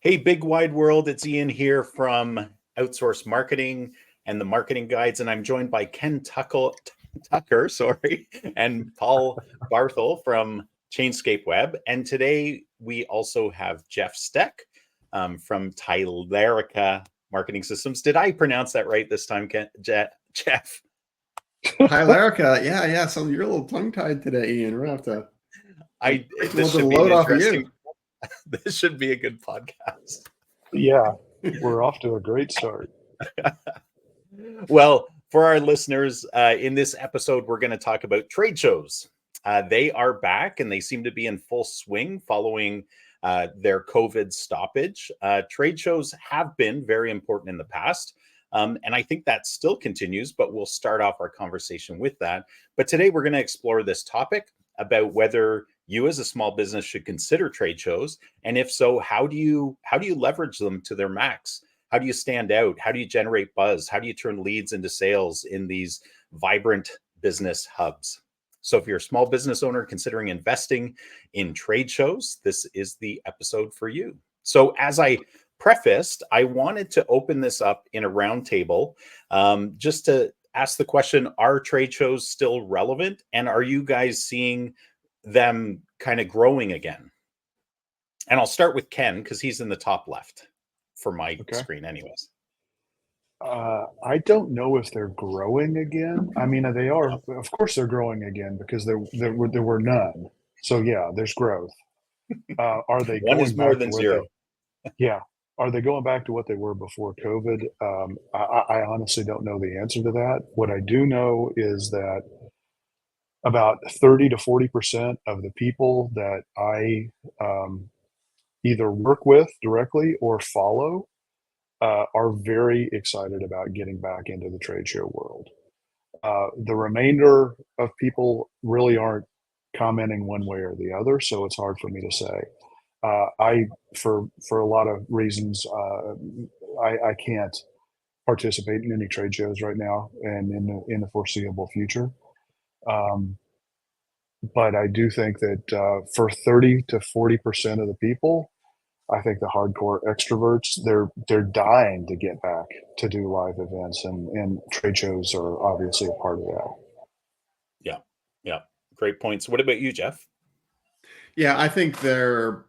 Hey, big wide world. It's Ian here from Outsource Marketing and the Marketing Guides, and I'm joined by Tucker, sorry, and Paul Barthel from Chainscape Web. And today we also have Jeff Steck from Tylerica Marketing Systems. Did I pronounce that right this time, Jeff? Tylerica, yeah. So you're a little tongue-tied today, Ian. We're gonna have to. This should be load an off of interesting. you. This should be a good podcast. Yeah, we're off to a great start. Well, for our listeners, in this episode, we're going to talk about trade shows. They are back and they seem to be in full swing following their COVID stoppage. Trade shows have been very important in the past. And I think that still continues, but we'll start off our conversation with that. But today we're going to explore this topic about whether you as a small business should consider trade shows, and if so, how do you leverage them to their max? How do you stand out? How do you generate buzz? How do you turn leads into sales in these vibrant business hubs? So if you're a small business owner considering investing in trade shows, this is the episode for you. So as I prefaced, I wanted to open this up in a roundtable just to ask the question, are trade shows still relevant? And are you guys seeing them kind of growing again? And I'll start with Ken because he's in the top left for my screen anyways. I don't know if they're growing again. I mean, they are, of course they're growing again because there were none. So yeah, there's growth. Are they One going is more back than to zero? Yeah. Are they going back to what they were before COVID? I honestly don't know the answer to that. What I do know is that about 30 to 40% of the people that I either work with directly or follow are very excited about getting back into the trade show world. The remainder of people really aren't commenting one way or the other, so it's hard for me to say. For a lot of reasons, I can't participate in any trade shows right now and in the foreseeable future. But I do think that for 30 to 40% of the people, I think the hardcore extroverts, they're dying to get back to do live events, and trade shows are obviously a part of that. Yeah. Great points. What about you, Jeff? Yeah, I think they're.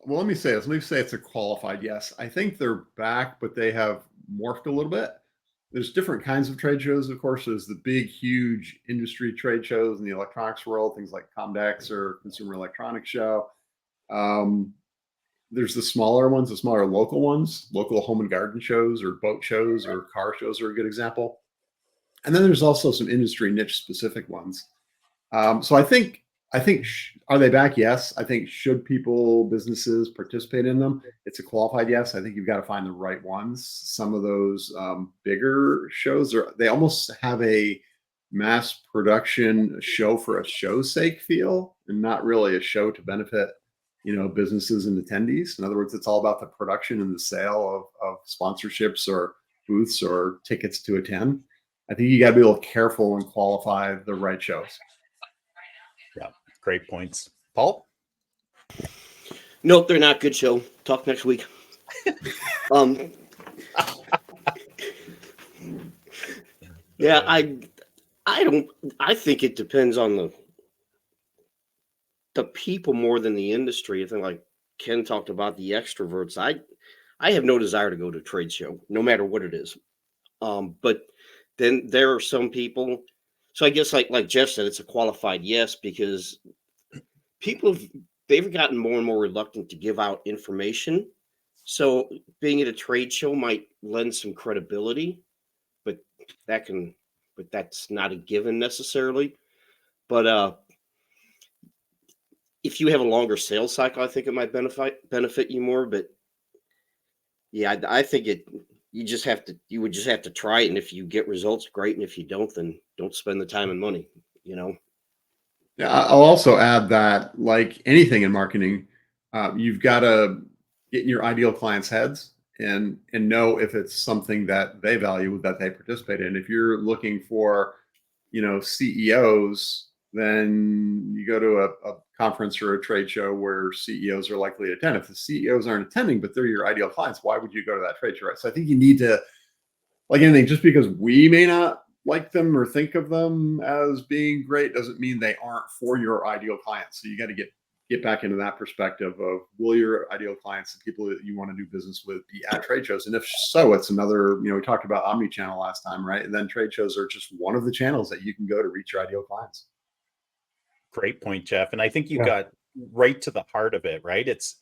Well, let me say this. Let me say it's a qualified yes. I think they're back, but they have morphed a little bit. There's different kinds of trade shows, of course. There's the big, huge industry trade shows in the electronics world, things like Comdex or Consumer Electronics Show. There's the smaller ones, the smaller local ones, local home and garden shows or boat shows or car shows are a good example. And then there's also some industry niche specific ones. So I think are they back? Yes. I think should businesses participate in them? It's a qualified yes. I think you've got to find the right ones. Some of those bigger shows they almost have a mass production show for a show's sake feel, and not really a show to benefit businesses and attendees. In other words, it's all about the production and the sale of sponsorships or booths or tickets to attend. I think you got to be a little careful and qualify the right shows. Yeah, great points. Paul? Nope, they're not. Good show. Talk next week. Yeah, I think it depends on the people more than the industry. I think, like Ken talked about, the extroverts. I have no desire to go to a trade show, no matter what it is. But then there are some people. So I guess like Jeff said, it's a qualified yes, because they've gotten more and more reluctant to give out information. So being at a trade show might lend some credibility, but that's not a given necessarily. But if you have a longer sales cycle, I think it might benefit you more. But yeah, I think you would just have to try it. And if you get results, great. And if you don't, then don't spend the time and money, Yeah, I'll also add that, like anything in marketing, you've got to get in your ideal clients' heads and know if it's something that they value, that they participate in. If you're looking for, CEOs than you go to a conference or a trade show where CEOs are likely to attend. If the CEOs aren't attending, but they're your ideal clients, why would you go to that trade show? Right? So I think you need to, like anything, just because we may not like them or think of them as being great doesn't mean they aren't for your ideal clients. So you got to get back into that perspective of, will your ideal clients, the people that you want to do business with, be at trade shows? And if so, it's another, we talked about omni-channel last time, right? And then trade shows are just one of the channels that you can go to reach your ideal clients. Great point, Jeff. And I think you Yeah. got right to the heart of it, right? It's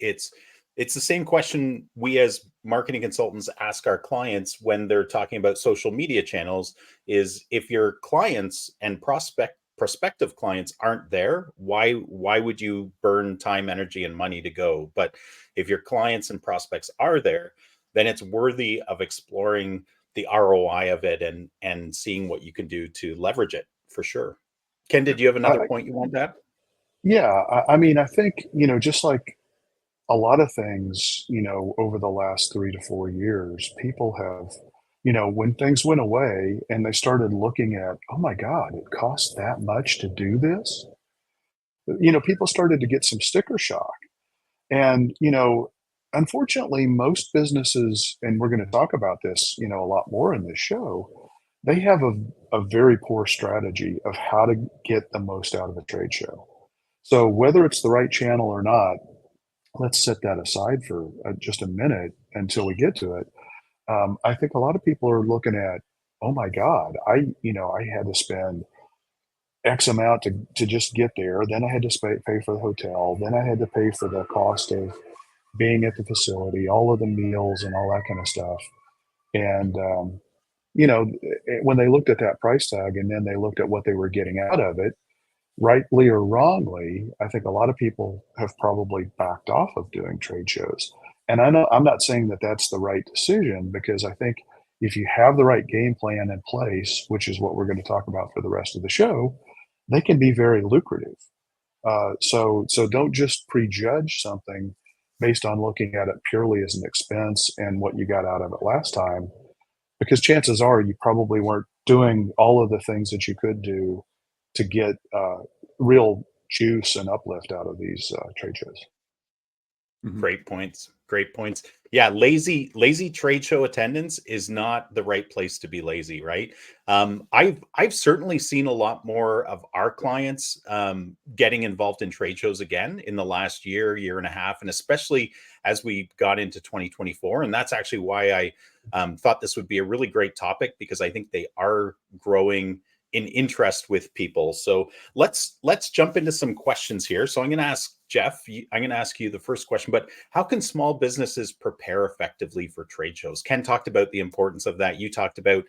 the same question we as marketing consultants ask our clients when they're talking about social media channels, is if your clients and prospective clients aren't there, why would you burn time, energy, and money to go? But if your clients and prospects are there, then it's worthy of exploring the ROI of it and seeing what you can do to leverage it, for sure. Ken, did you have another point you want to add? Yeah, I mean, I think, just like a lot of things, over the last 3 to 4 years, people have, when things went away and they started looking at, oh my God, it costs that much to do this. People started to get some sticker shock. And, unfortunately, most businesses, and we're going to talk about this, a lot more in this show, they have a very poor strategy of how to get the most out of a trade show. So whether it's the right channel or not, let's set that aside for just a minute until we get to it. I think a lot of people are looking at, oh my God, I had to spend X amount to just get there. Then I had to pay for the hotel. Then I had to pay for the cost of being at the facility, all of the meals and all that kind of stuff. And, when they looked at that price tag and then they looked at what they were getting out of it, rightly or wrongly, I think a lot of people have probably backed off of doing trade shows. And I know I'm not saying that that's the right decision, because I think if you have the right game plan in place, which is what we're going to talk about for the rest of the show, they can be very lucrative. So don't just prejudge something based on looking at it purely as an expense and what you got out of it last time, because chances are you probably weren't doing all of the things that you could do to get real juice and uplift out of these trade shows. Mhm. Great points. Great points. Yeah, lazy trade show attendance is not the right place to be lazy, right? I've certainly seen a lot more of our clients getting involved in trade shows again in the last year and a half, and especially as we got into 2024. And that's actually why I thought this would be a really great topic, because I think they are growing in interest with people. So let's jump into some questions here. So I'm going to ask Jeff, I'm going to ask you the first question, but how can small businesses prepare effectively for trade shows? Ken talked about the importance of that. You talked about,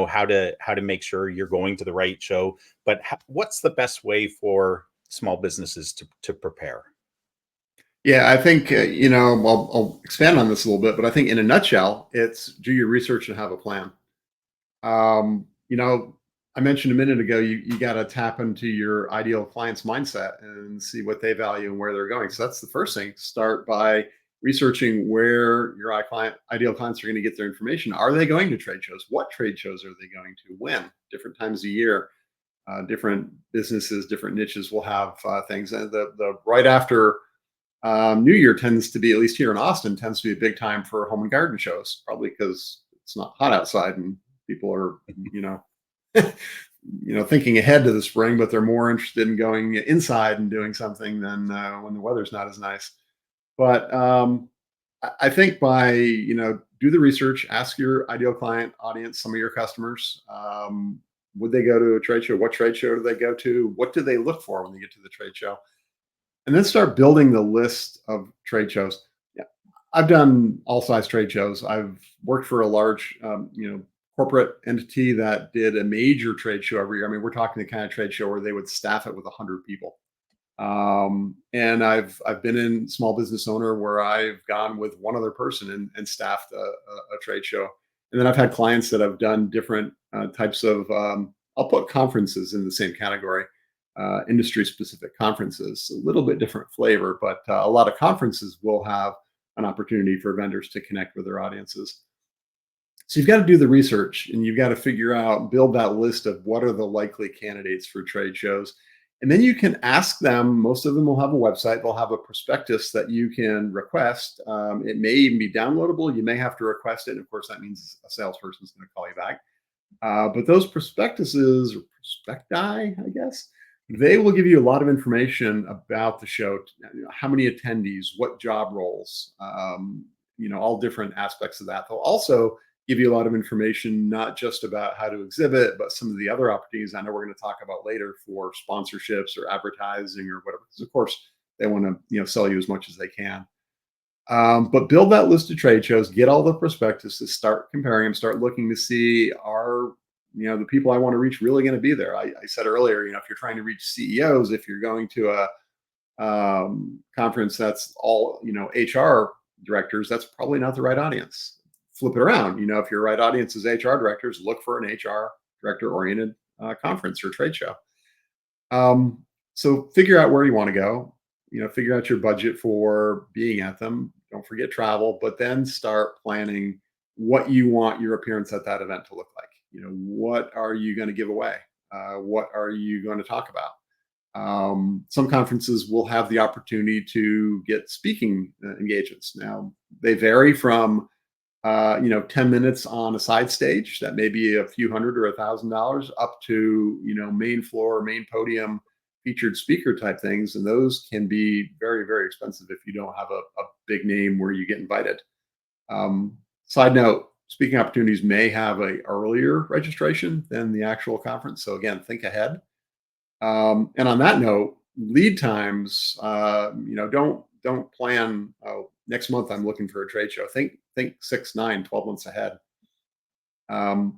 how to make sure you're going to the right show, but what's the best way for small businesses to prepare? Yeah, I think, I'll expand on this a little bit, but I think in a nutshell, it's do your research and have a plan. I mentioned a minute ago, you got to tap into your ideal client's mindset and see what they value and where they're going. So that's the first thing. Start by researching where your ideal clients are going to get their information. Are they going to trade shows? What trade shows are they going to? When? Different times a year. Different businesses, different niches will have things. And the right after New Year tends to be, at least here in Austin, tends to be a big time for home and garden shows, probably because it's not hot outside and people are, thinking ahead to the spring, but they're more interested in going inside and doing something than when the weather's not as nice. But I think by, do the research, ask your ideal client audience, some of your customers, would they go to a trade show? What trade show do they go to? What do they look for when they get to the trade show? And then start building the list of trade shows. Yeah, I've done all size trade shows. I've worked for a large, corporate entity that did a major trade show every year. I mean, we're talking the kind of trade show where they would staff it with 100 people. And I've been in small business owner where I've gone with one other person and staffed a trade show. And then I've had clients that have done different types of, I'll put conferences in the same category, industry specific conferences, a little bit different flavor, but a lot of conferences will have an opportunity for vendors to connect with their audiences. So you've got to do the research and you've got to figure out, build that list of what are the likely candidates for trade shows. And then you can ask them. Most of them will have a website. They'll have a prospectus that you can request. It may even be downloadable. You may have to request it. And of course, that means a salesperson is going to call you back. But those prospectuses, or prospecti, I guess, they will give you a lot of information about the show, how many attendees, what job roles, all different aspects of that. They'll also give you a lot of information, not just about how to exhibit, but some of the other opportunities I know we're going to talk about later for sponsorships or advertising or whatever. Because of course, they want to sell you as much as they can. But build that list of trade shows, get all the prospectuses, start comparing them, start looking to see, are the people I want to reach really going to be there. I said earlier, if you're trying to reach CEOs, if you're going to a conference that's all HR directors, that's probably not the right audience. Flip it around. If your right audience is HR directors, look for an HR director oriented conference or trade show. So figure out where you want to go. Figure out your budget for being at them. Don't forget travel, but then start planning what you want your appearance at that event to look like. What are you going to give away? What are you going to talk about? Some conferences will have the opportunity to get speaking engagements. Now, they vary from 10 minutes on a side stage that may be a few $100 or $1,000 up to main floor, main podium, featured speaker type things, and those can be very, very expensive if you don't have a big name where you get invited. Side note, speaking opportunities may have a earlier registration than the actual conference, so again, think ahead. And on that note, lead times, don't plan, next month I'm looking for a trade show. Think 6, 9, 12 months ahead.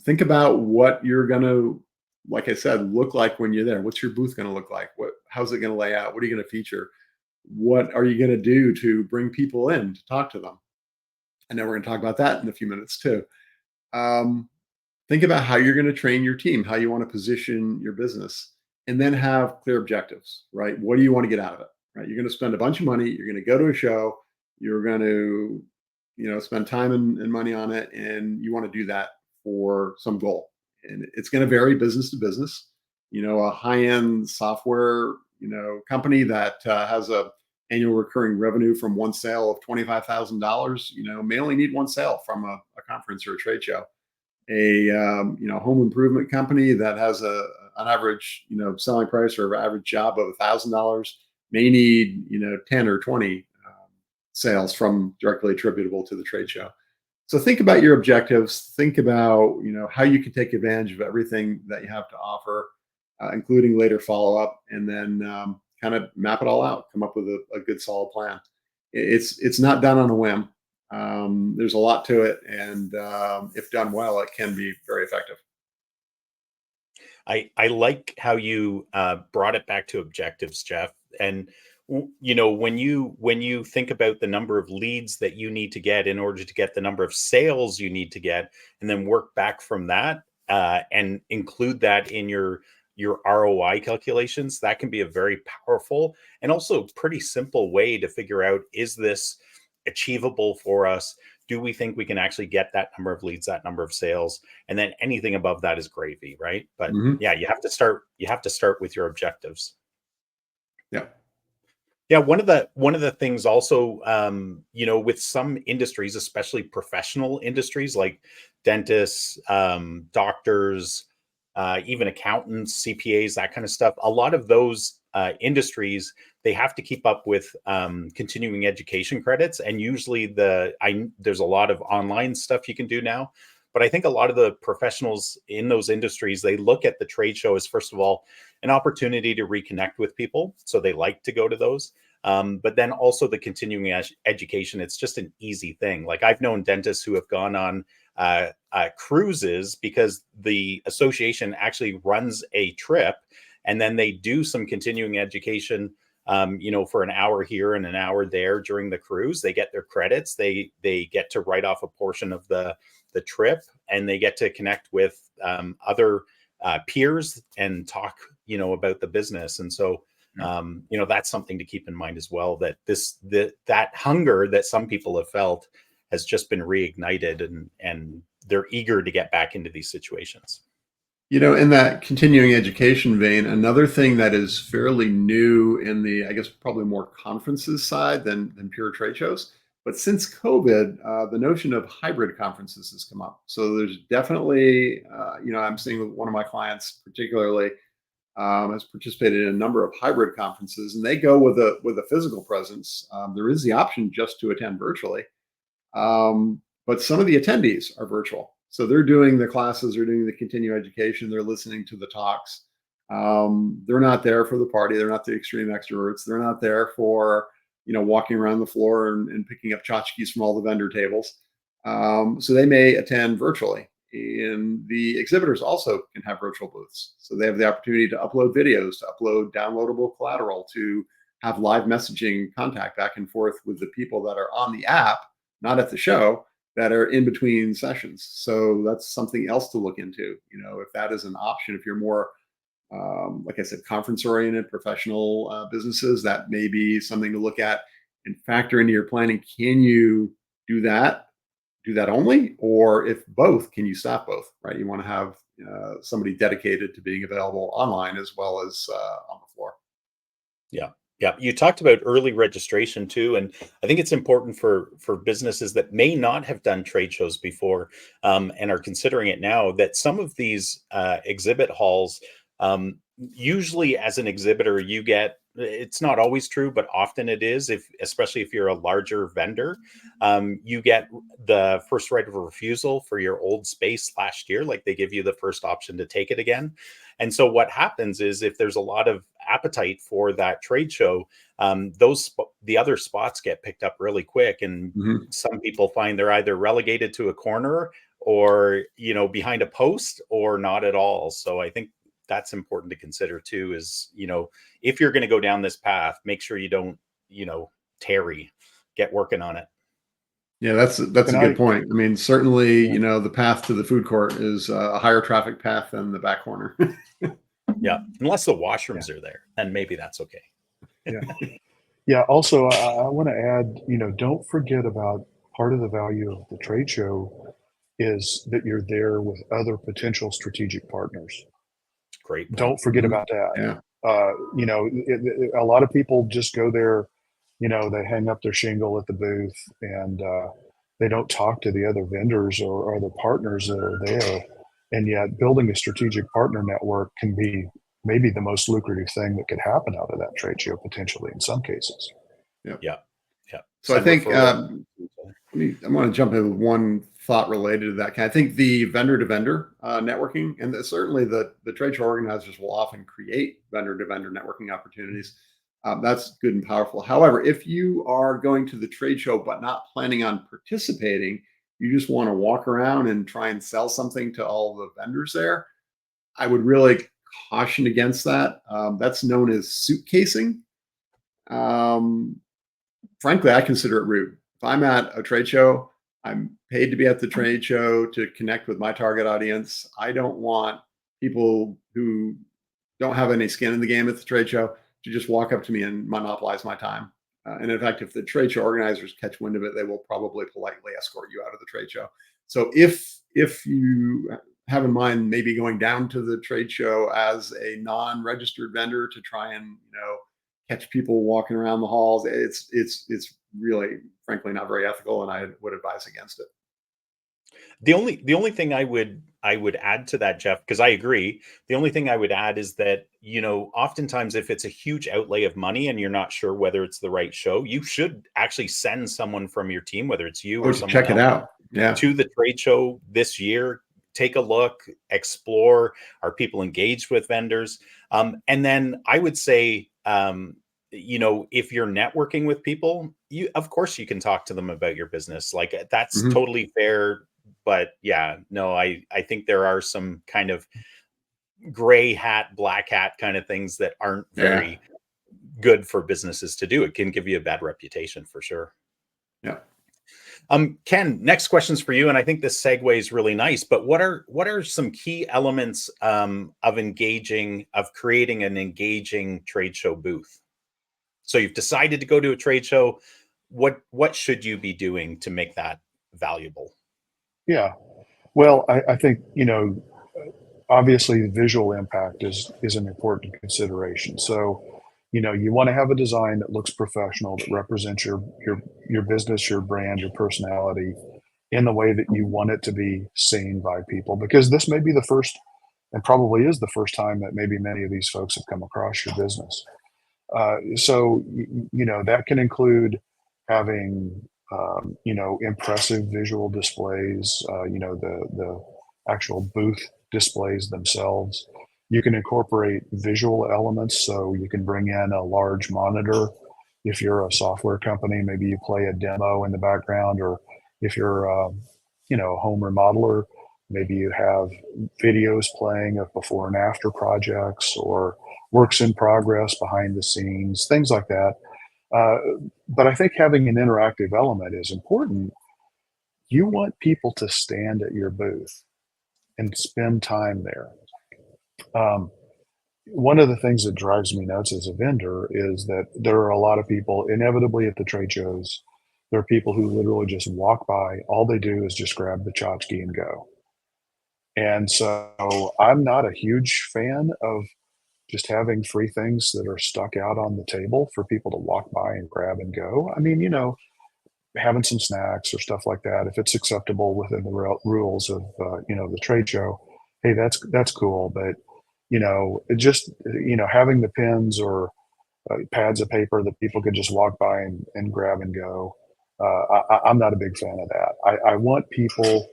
Think about what you're going to, like I said, look like when you're there. What's your booth going to look like? How's it going to lay out? What are you going to feature? What are you going to do to bring people in to talk to them? I know we're going to talk about that in a few minutes too. Think about how you're going to train your team, how you want to position your business, and then have clear objectives, right? What do you want to get out of it, right? You're going to spend a bunch of money. You're going to go to a show. You're going to, spend time and money on it, and you want to do that for some goal. And it's going to vary business to business. A high-end software, company that has a annual recurring revenue from one sale of $25,000, may only need one sale from a conference or a trade show. A home improvement company that has an average, selling price or average job of $1,000 may need, 10 or 20 sales from directly attributable to the trade show. So think about your objectives. Think about, how you can take advantage of everything that you have to offer, including later follow-up, and then kind of map it all out, come up with a good solid plan. It's not done on a whim. There's a lot to it. And if done well, it can be very effective. I like how you brought it back to objectives, Jeff. And when you think about the number of leads that you need to get in order to get the number of sales you need to get, and then work back from that and include that in your ROI calculations, that can be a very powerful and also pretty simple way to figure out, is this achievable for us? Do we think we can actually get that number of leads, that number of sales? And then anything above that is gravy, right? But yeah, you have to start with your objectives. Yeah. Yeah, one of the things also, with some industries, especially professional industries like dentists, doctors, even accountants, CPAs, that kind of stuff, a lot of those industries, they have to keep up with continuing education credits. And usually there's a lot of online stuff you can do now. But I think a lot of the professionals in those industries, they look at the trade show as, first of all, an opportunity to reconnect with people. So they like to go to those. But then also the continuing education, it's just an easy thing. Like, I've known dentists who have gone on cruises because the association actually runs a trip, and then they do some continuing education, for an hour here and an hour there during the cruise. They get their credits. They get to write off a portion of the trip, and they get to connect with other peers and talk, about the business. And so, that's something to keep in mind as well, that that hunger that some people have felt has just been reignited, and they're eager to get back into these situations. In that continuing education vein, another thing that is fairly new in the, I guess, probably more conferences side than pure trade shows. But since COVID, the notion of hybrid conferences has come up. So there's definitely, I'm seeing one of my clients particularly has participated in a number of hybrid conferences, and they go with a physical presence. There is the option just to attend virtually, but some of the attendees are virtual. So they're doing the classes, they're doing the continuing education, they're listening to the talks. They're not there for the party. They're not the extreme extroverts. They're not there for, walking around the floor and picking up tchotchkes from all the vendor tables. So they may attend virtually. And the exhibitors also can have virtual booths. So they have the opportunity to upload videos, to upload downloadable collateral, to have live messaging contact back and forth with the people that are on the app, not at the show, that are in between sessions. So that's something else to look into. If that is an option, if you're more, like I said, conference oriented professional businesses, that may be something to look at and factor into your planning. Can you do that only, or if both, can you staff both? Right, you want to have somebody dedicated to being available online as well as on the floor. Yeah, you talked about early registration too, and I think it's important for businesses that may not have done trade shows before and are considering it now, that some of these exhibit halls, usually as an exhibitor, you get, it's not always true, but often it is, especially if you're a larger vendor, you get the first right of refusal for your old space last year. Like, they give you the first option to take it again. And so what happens is, if there's a lot of appetite for that trade show, the other spots get picked up really quick. And some people find they're either relegated to a corner or, behind a post, or not at all. So I think that's important to consider too, is, if you're going to go down this path, make sure you don't, tarry, get working on it. Yeah, that's a good point. I mean, certainly, the path to the food court is a higher traffic path than the back corner. Yeah, unless the washrooms are there, and maybe that's okay. Yeah. Also, I want to add, don't forget about part of the value of the trade show is that you're there with other potential strategic partners. Great point. Don't forget about that. Yeah. A lot of people just go there, they hang up their shingle at the booth, and they don't talk to the other vendors or other partners that are there. And yet building a strategic partner network can be maybe the most lucrative thing that could happen out of that trade show, potentially, in some cases. Yeah. So I think I want to jump in with one thought related to that. I think the vendor-to-vendor networking, and certainly the trade show organizers will often create vendor-to-vendor networking opportunities. That's good and powerful. However, if you are going to the trade show but not planning on participating, you just want to walk around and try and sell something to all the vendors there, I would really caution against that. That's known as suitcasing. Frankly, I consider it rude. If I'm at a trade show, I'm paid to be at the trade show to connect with my target audience. I don't want people who don't have any skin in the game at the trade show to just walk up to me and monopolize my time. And in fact, if the trade show organizers catch wind of it, they will probably politely escort you out of the trade show. So if you have in mind maybe going down to the trade show as a non-registered vendor to try and catch people walking around the halls, it's really, frankly, not very ethical, and I would advise against it. The only thing I would add to that, Jeff, because I agree, the only thing I would add is that, oftentimes if it's a huge outlay of money and you're not sure whether it's the right show, you should actually send someone from your team, whether it's you or someone check it else, out, to the trade show this year. Take a look, explore. Are people engaged with vendors? And then I would say, if you're networking with people, of course you can talk to them about your business. Like, that's totally fair. But yeah, no, I think there are some kind of gray hat, black hat kind of things that aren't very good for businesses to do. It can give you a bad reputation for sure. Yeah. Ken, next question's for you, and I think this segue is really nice. But what are some key elements of creating an engaging trade show booth? So you've decided to go to a trade show. What should you be doing to make that valuable? Yeah. Well, I think, obviously visual impact is an important consideration. So, you want to have a design that looks professional, that represents your business, your brand, your personality in the way that you want it to be seen by people, because this may be the first, and probably is the first time, that maybe many of these folks have come across your business. So, that can include having, impressive visual displays, the actual booth displays themselves. You can incorporate visual elements, so you can bring in a large monitor. If you're a software company, maybe you play a demo in the background, or if you're, a home remodeler, maybe you have videos playing of before and after projects, or works in progress behind the scenes, things like that. Uh, but I think having an interactive element is important. You want people to stand at your booth and spend time there. Um, One of the things that drives me nuts as a vendor is that there are a lot of people, inevitably at the trade shows, there are people who literally just walk by. All they do is just grab the tchotchke and go. And so I'm not a huge fan of just having free things that are stuck out on the table for people to walk by and grab and go. I mean, having some snacks or stuff like that, if it's acceptable within the rules of, the trade show, hey, that's cool. But, it just, having the pens or pads of paper that people could just walk by and grab and go. I'm not a big fan of that. I want people,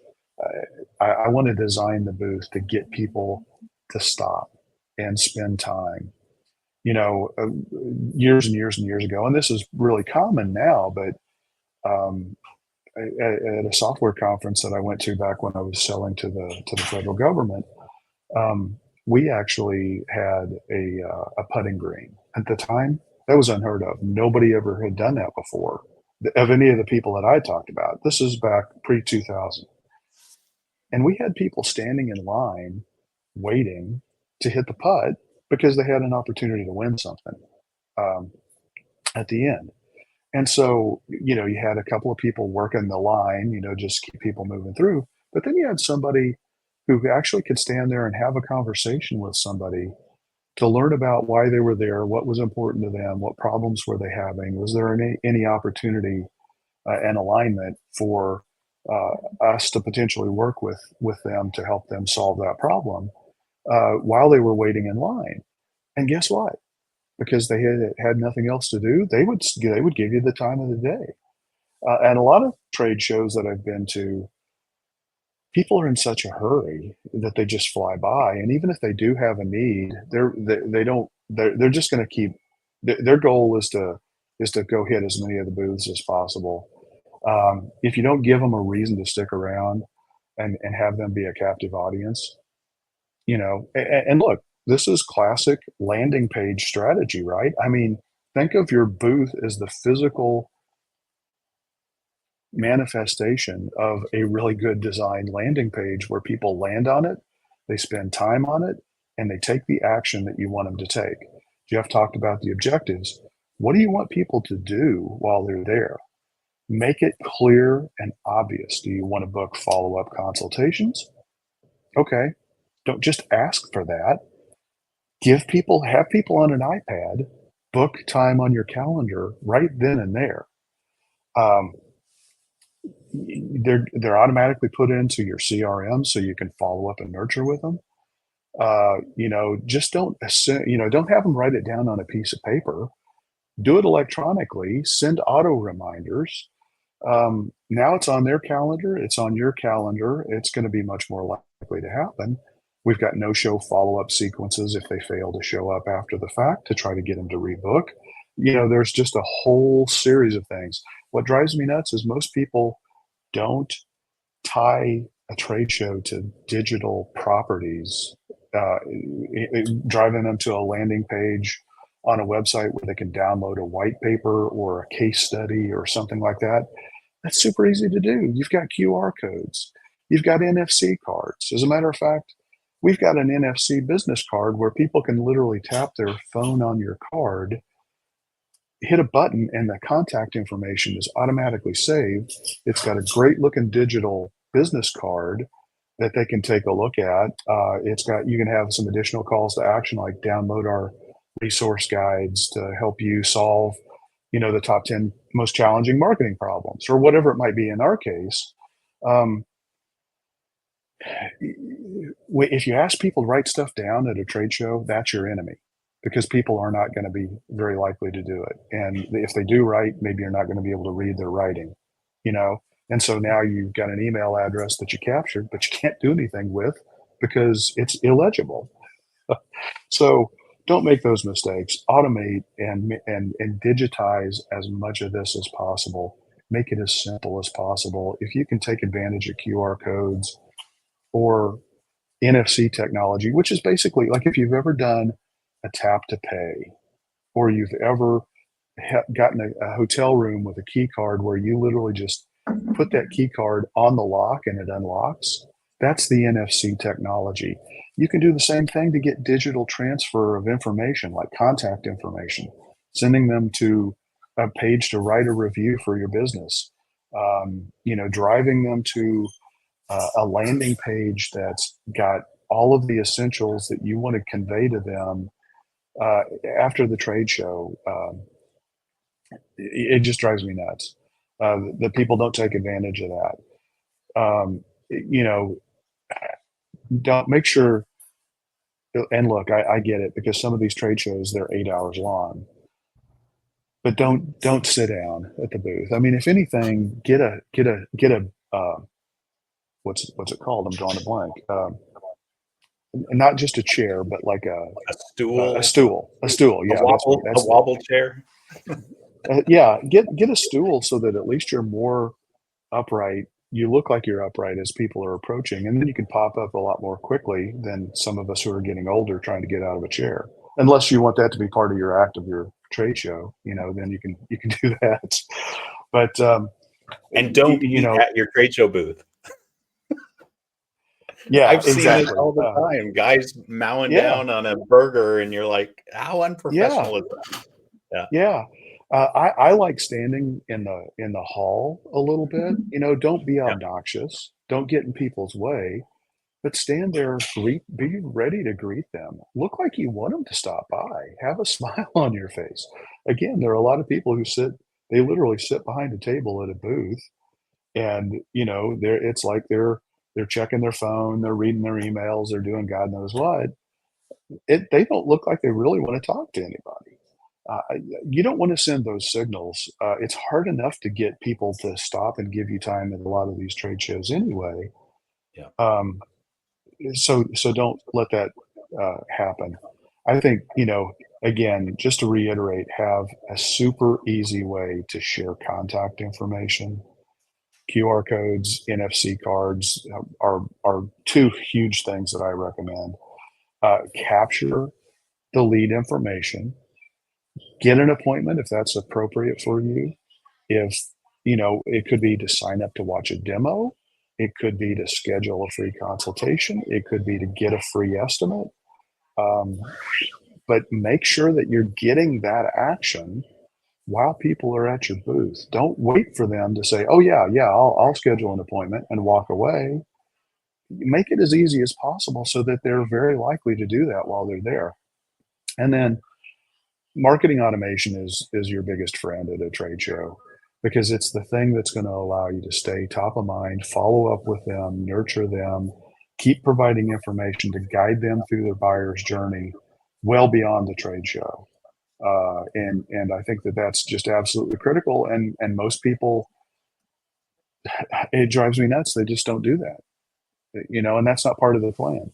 I want to design the booth to get people to stop and spend time. Years and years and years ago, and this is really common now, but um, at a software conference that I went to back when I was selling to the federal government, um, we actually had a putting green. At the time, that was unheard of. Nobody ever had done that before, of any of the people that I talked about. This is back pre-2000. And we had people standing in line waiting to hit the putt because they had an opportunity to win something um, at the end. And so, you had a couple of people working the line, just keep people moving through. But then you had somebody who actually could stand there and have a conversation with somebody to learn about why they were there, what was important to them, what problems were they having, was there any opportunity and alignment for us to potentially work with them to help them solve that problem while they were waiting in line. And guess what? Because they had nothing else to do, they would give you the time of the day. And a lot of trade shows that I've been to, people are in such a hurry that they just fly by. And even if they do have a need, they're just going to keep. Their goal is to go hit as many of the booths as possible. If you don't give them a reason to stick around and have them be a captive audience, and look, this is classic landing page strategy, right? I mean, think of your booth as the physical manifestation of a really good designed landing page where people land on it, they spend time on it, and they take the action that you want them to take. Jeff talked about the objectives. What do you want people to do while they're there? Make it clear and obvious. Do you want to book follow-up consultations? Okay. Don't just ask for that. Have people on an iPad book time on your calendar right then and there. They're automatically put into your CRM so you can follow up and nurture with them. Just don't assume, don't have them write it down on a piece of paper. Do it electronically. Send auto reminders. Now it's on their calendar. It's on your calendar. It's going to be much more likely to happen. We've got no-show follow-up sequences if they fail to show up after the fact to try to get them to rebook. There's just a whole series of things. What drives me nuts is most people don't tie a trade show to digital properties, driving them to a landing page on a website where they can download a white paper or a case study or something like that. That's super easy to do. You've got QR codes. You've got NFC cards. As a matter of fact, we've got an NFC business card where people can literally tap their phone on your card, hit a button, and the contact information is automatically saved. It's got a great looking digital business card. that they can take a look at. You can have some additional calls to action, like download our resource guides to help you solve, the top 10 most challenging marketing problems, or whatever it might be in our case. If you ask people to write stuff down at a trade show, that's your enemy, because people are not going to be very likely to do it. And if they do write, maybe you're not going to be able to read their writing, And so now you've got an email address that you captured, but you can't do anything with because it's illegible. So don't make those mistakes. Automate and digitize as much of this as possible. Make it as simple as possible. If you can take advantage of QR codes or NFC technology, which is basically like if you've ever done a tap to pay, or you've ever gotten a hotel room with a key card where you literally just put that key card on the lock and it unlocks. That's the NFC technology. You can do the same thing to get digital transfer of information, like contact information, sending them to a page to write a review for your business, driving them to a landing page that's got all of the essentials that you want to convey to them after the trade show. It just drives me nuts that people don't take advantage of that. Don't make sure. And look, I get it, because some of these trade shows, they're 8 hours long. But don't sit down at the booth. I mean, if anything, get a what's it called? I'm drawing a blank. Not just a chair, but like A stool. a stool. Yeah, a wobble chair. Yeah, get a stool so that at least you're more upright. You look like you're upright as people are approaching, and then you can pop up a lot more quickly than some of us who are getting older trying to get out of a chair. Unless you want that to be part of your act of your trade show, then you can do that. But and don't eat at your trade show booth. Yeah, I've seen exactly. it all the time. Guys mowing down on a burger, and you're like, how unprofessional is that? Yeah. I like standing in the hall a little bit. Don't be obnoxious. Don't get in people's way, but stand there, be ready to greet them. Look like you want them to stop by. Have a smile on your face. Again, there are a lot of people who they literally sit behind a table at a booth, and it's like they're checking their phone, they're reading their emails, they're doing God knows what. They don't look like they really want to talk to anybody. You don't want to send those signals. It's hard enough to get people to stop and give you time at a lot of these trade shows anyway. Yeah. So don't let that happen. I think, again, just to reiterate, have a super easy way to share contact information. QR codes, NFC cards are two huge things that I recommend. Capture the lead information. Get an appointment if that's appropriate for you. If, it could be to sign up to watch a demo. It could be to schedule a free consultation. It could be to get a free estimate. But make sure that you're getting that action while people are at your booth. Don't wait for them to say, oh, yeah, I'll schedule an appointment and walk away. Make it as easy as possible so that they're very likely to do that while they're there. And then marketing automation is your biggest friend at a trade show, because it's the thing that's going to allow you to stay top of mind, follow up with them, nurture them, keep providing information to guide them through their buyer's journey well beyond the trade show. And I think that that's just absolutely critical. And most people, it drives me nuts. They just don't do that, and that's not part of the plan.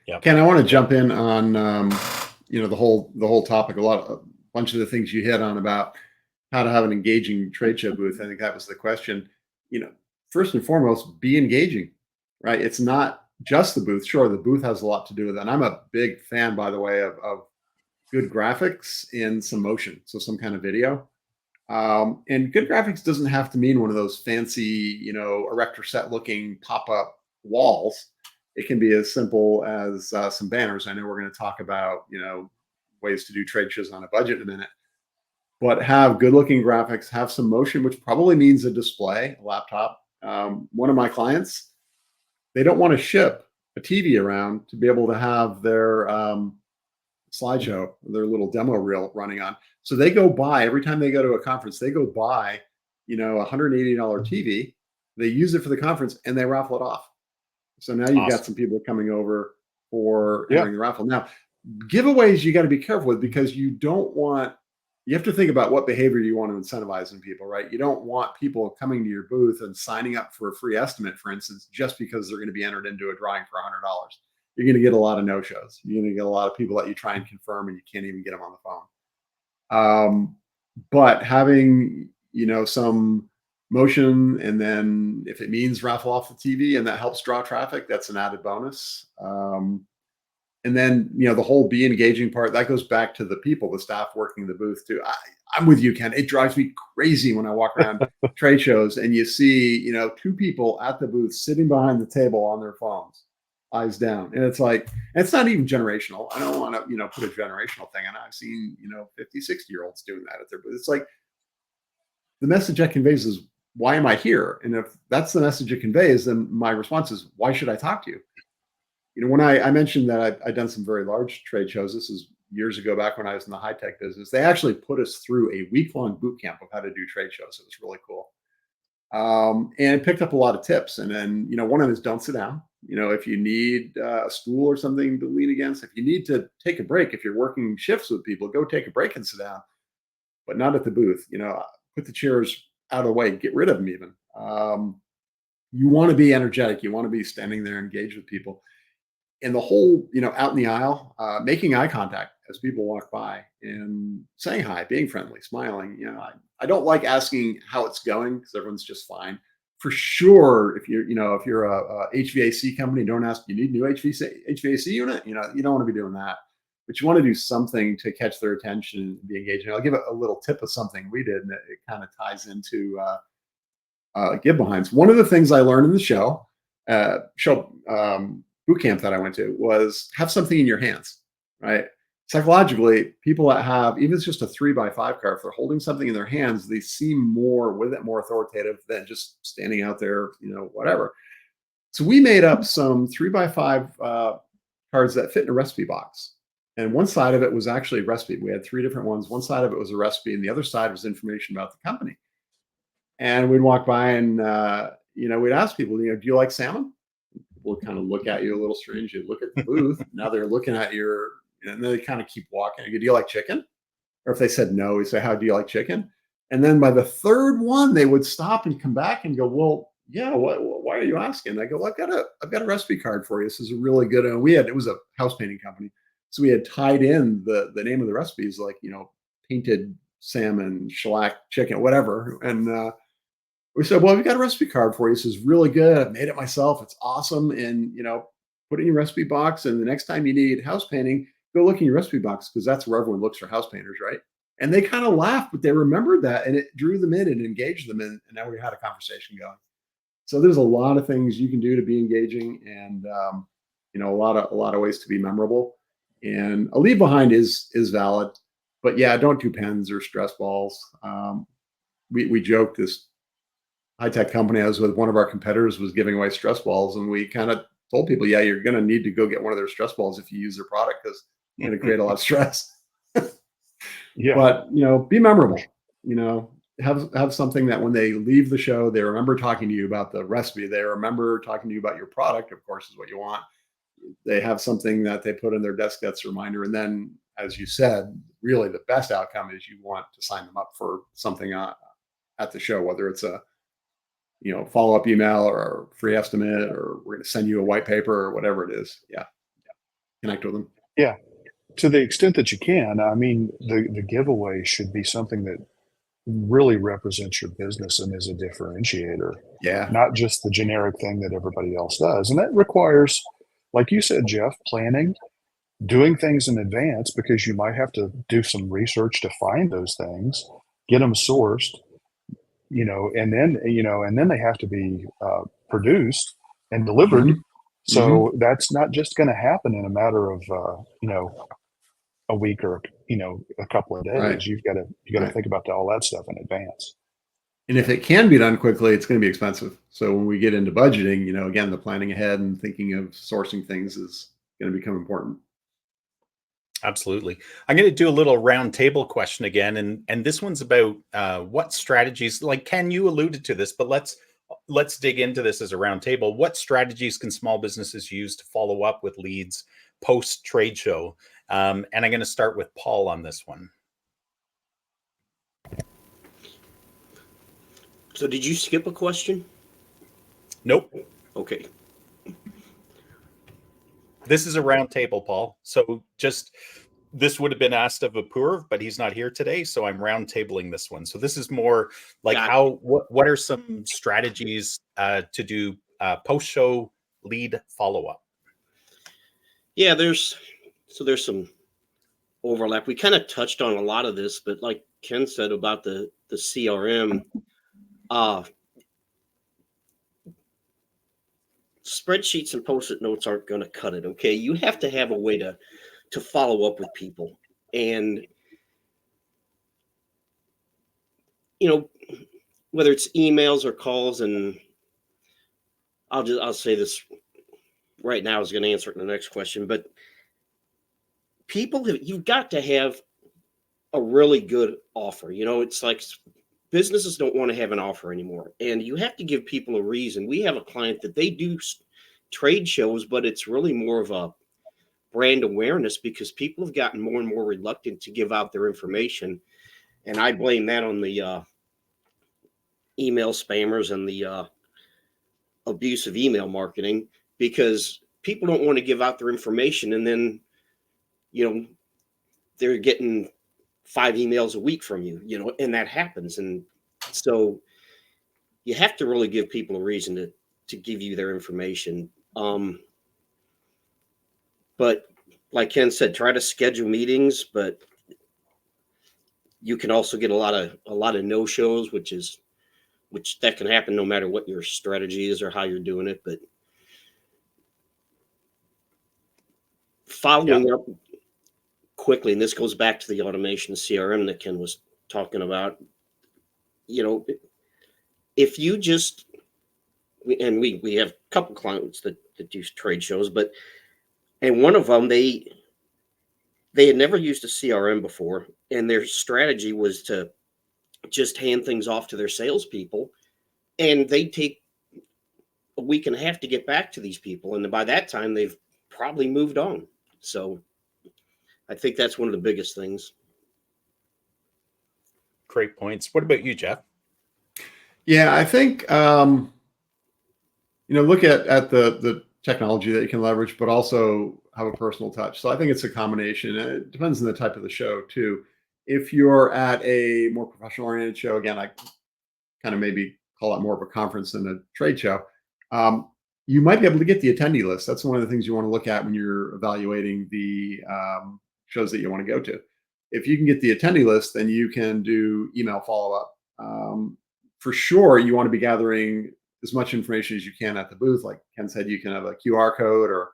Yeah. Ken, I want to jump in on, the whole topic, a bunch of the things you hit on about how to have an engaging trade show booth. I think that was the question. First and foremost, be engaging, right? It's not just the booth. Sure, the booth has a lot to do with it. And I'm a big fan, by the way, of good graphics and some motion. So some kind of video. And good graphics doesn't have to mean one of those fancy, erector set looking pop-up walls. It can be as simple as some banners. I know we're going to talk about, ways to do trade shows on a budget in a minute, but have good looking graphics, have some motion, which probably means a display, a laptop. One of my clients they don't want to ship a TV around to be able to have their slideshow, their little demo reel running on. So they go buy every time they go to a conference, they go buy, a $180 TV. They use it for the conference and they raffle it off. So now you've got Awesome. some people coming over for Yeah. entering the raffle. Now, giveaways you got to be careful with because you have to think about what behavior you want to incentivize in people, right? You don't want people coming to your booth and signing up for a free estimate, for instance, just because they're going to be entered into a drawing for $100. You're going to get a lot of no-shows. You're going to get a lot of people that you try and confirm and you can't even get them on the phone. But having, some motion, and then if it means raffle off the TV and that helps draw traffic, that's an added bonus. And then, the whole be engaging part, that goes back to the people, the staff working the booth too. I'm with you, Ken. It drives me crazy when I walk around trade shows and you see, two people at the booth sitting behind the table on their phones, eyes down. And it's like, it's not even generational. I don't want to, put a generational thing on. I've seen, 50, 60-year-olds doing that at their booth. It's like the message that conveys is, why am I here? And if that's the message it conveys, then my response is, why should I talk to you? When I mentioned that I'd done some very large trade shows, this is years ago, back when I was in the high tech business, they actually put us through a week-long boot camp of how to do trade shows. It was really cool. And picked up a lot of tips. And then, one of them is don't sit down. If you need a stool or something to lean against, if you need to take a break, if you're working shifts with people, go take a break and sit down, but not at the booth. Put the chairs out of the way, get rid of them even. You want to be energetic. You want to be standing there, engaged with people. And the whole, out in the aisle, making eye contact as people walk by and saying hi, being friendly, smiling. I don't like asking how it's going because everyone's just fine. For sure, if you're a HVAC company, don't ask, you need a new HVAC unit? You don't want to be doing that. But you want to do something to catch their attention and be engaging. I'll give a little tip of something we did, and it kind of ties into give behinds. One of the things I learned in the show boot camp that I went to was have something in your hands, right? Psychologically, people that have, even if it's just a 3x5 card, if they're holding something in their hands, they seem more authoritative than just standing out there, whatever. So we made up some 3x5 cards that fit in a recipe box. And one side of it was actually a recipe. We had 3 different ones. One side of it was a recipe, and the other side was information about the company. And we'd walk by and, we'd ask people, do you like salmon? People would kind of look at you a little strange. You look at the booth. Now they're looking at and then they kind of keep walking. Do you like chicken? Or if they said no, we say, how do you like chicken? And then by the third one, they would stop and come back and go, well, yeah, why are you asking? I go, I've got a recipe card for you. This is a really good. And it was a house painting company. So we had tied in the name of the recipes, like, painted salmon, shellac chicken, whatever. And we said, well, we've got a recipe card for you. This is really good. I've made it myself. It's awesome. And, put it in your recipe box. And the next time you need house painting, go look in your recipe box because that's where everyone looks for house painters, right? And they kind of laughed, but they remembered that and it drew them in and engaged them. And now we had a conversation going. So there's a lot of things you can do to be engaging and, a lot of ways to be memorable. And a leave behind is valid, but yeah, don't do pens or stress balls. We joked this high-tech company I was with, one of our competitors was giving away stress balls, and we kind of told people, yeah, you're going to need to go get one of their stress balls if you use their product because you're going to create a lot of stress. Yeah. But, be memorable, have something that when they leave the show, they remember talking to you about the recipe. They remember talking to you about your product, of course, is what you want. They have something that they put in their desk that's a reminder. And then, as you said, really the best outcome is you want to sign them up for something at the show, whether it's a follow-up email or a free estimate, or we're going to send you a white paper or whatever it is. Yeah. Connect with them. Yeah. To the extent that you can, I mean, the giveaway should be something that really represents your business and is a differentiator, Yeah. not just the generic thing that everybody else does. And that requires, like you said, Jeff, planning, doing things in advance, because you might have to do some research to find those things, get them sourced, and then they have to be produced and delivered. Mhm. So that's not just going to happen in a matter of a week or a couple of days. Right. You got to think about all that stuff in advance. And if it can be done quickly, it's going to be expensive. So when we get into budgeting, again, the planning ahead and thinking of sourcing things is going to become important. Absolutely. I'm going to do a little round table question again, and this one's about what strategies. Like Ken, you alluded to this, but let's dig into this as a round table. What strategies can small businesses use to follow up with leads post trade show? And I'm going to start with Paul on this one. So did you skip a question? Nope. Okay. This is a round table, Paul. So this would have been asked of Apoorv, but he's not here today. So I'm round tabling this one. So this is more like what are some strategies to do post-show lead follow-up? Yeah, there's some overlap. We kind of touched on a lot of this, but like Ken said about the CRM, spreadsheets and post-it notes aren't going to cut it. Okay, you have to have a way to follow up with people, and whether it's emails or calls. And I'll say this right now. I was going to answer it in the next question, but you've got to have a really good offer. It's like businesses don't want to have an offer anymore, and you have to give people a reason. We have a client that they do trade shows, but it's really more of a brand awareness because people have gotten more and more reluctant to give out their information. And I blame that on the email spammers and the abusive email marketing, because people don't want to give out their information. And then, they're getting 5 emails a week from you, and that happens. And so you have to really give people a reason to give you their information. But like Ken said, try to schedule meetings, but you can also get a lot of no-shows, which that can happen no matter what your strategy is or how you're doing it. But following up quickly, and this goes back to the automation CRM that Ken was talking about. If you just, and we have a couple clients that do trade shows, and one of them, they had never used a CRM before, and their strategy was to just hand things off to their salespeople, and they take a week and a half to get back to these people, and by that time they've probably moved on. So I think that's one of the biggest things. Great points. What about you, Jeff? Yeah, I think look at the technology that you can leverage, but also have a personal touch. So I think it's a combination. It depends on the type of the show too. If you're at a more professional oriented show, again, I kind of maybe call it more of a conference than a trade show. You might be able to get the attendee list. That's one of the things you want to look at when you're evaluating the shows that you want to go to. If you can get the attendee list, then you can do email follow-up. For sure, you want to be gathering as much information as you can at the booth. Like Ken said, you can have a QR code or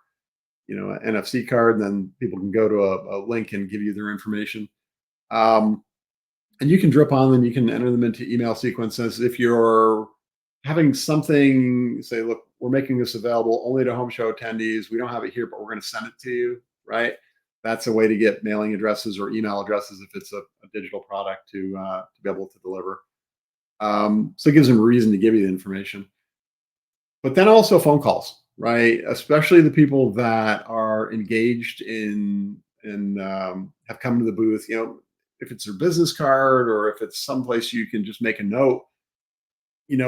an NFC card, and then people can go to a link and give you their information. And you can drip on them. You can enter them into email sequences. If you're having something, say, look, we're making this available only to home show attendees. We don't have it here, but we're going to send it to you, right? That's a way to get mailing addresses or email addresses if it's a digital product to be able to deliver. So it gives them a reason to give you the information. But then also phone calls, right? Especially the people that are engaged in have come to the booth. If it's their business card or if it's someplace you can just make a note,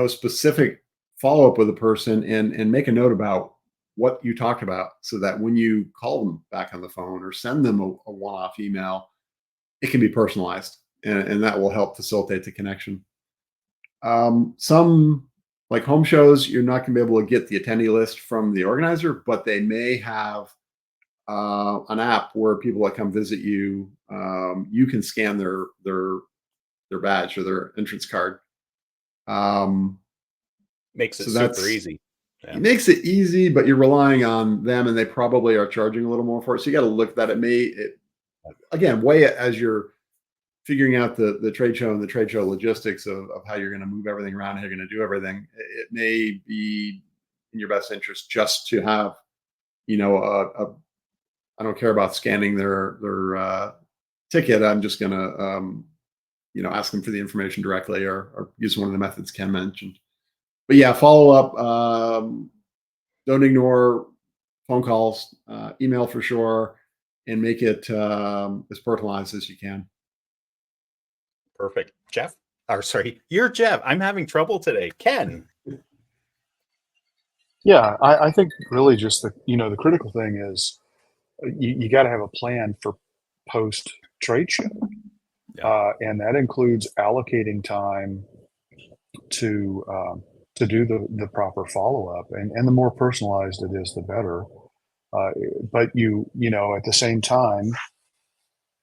specific follow up with a person and make a note about what you talked about, so that when you call them back on the phone or send them a one-off email, it can be personalized, and that will help facilitate the connection. Some like home shows, you're not going to be able to get the attendee list from the organizer, but they may have an app where people that come visit you, you can scan their badge or their entrance card. Makes it super easy. Yeah. It makes it easy, but you're relying on them, and they probably are charging a little more for it. So you got to look at that. Again, weigh it as you're figuring out the trade show and the trade show logistics of how you're going to move everything around, how you're going to do everything, it may be in your best interest just to have, I don't care about scanning their ticket. I'm just going to, ask them for the information directly or use one of the methods Ken mentioned. But yeah, follow up. Don't ignore phone calls, email for sure, and make it as personalized as you can. Perfect. Jeff? Or sorry, you're Jeff. I'm having trouble today. Ken. Yeah, I think really just the critical thing is you got to have a plan for post trade show. Yeah. And that includes allocating time to do the proper follow-up, and the more personalized it is, the better. But at the same time,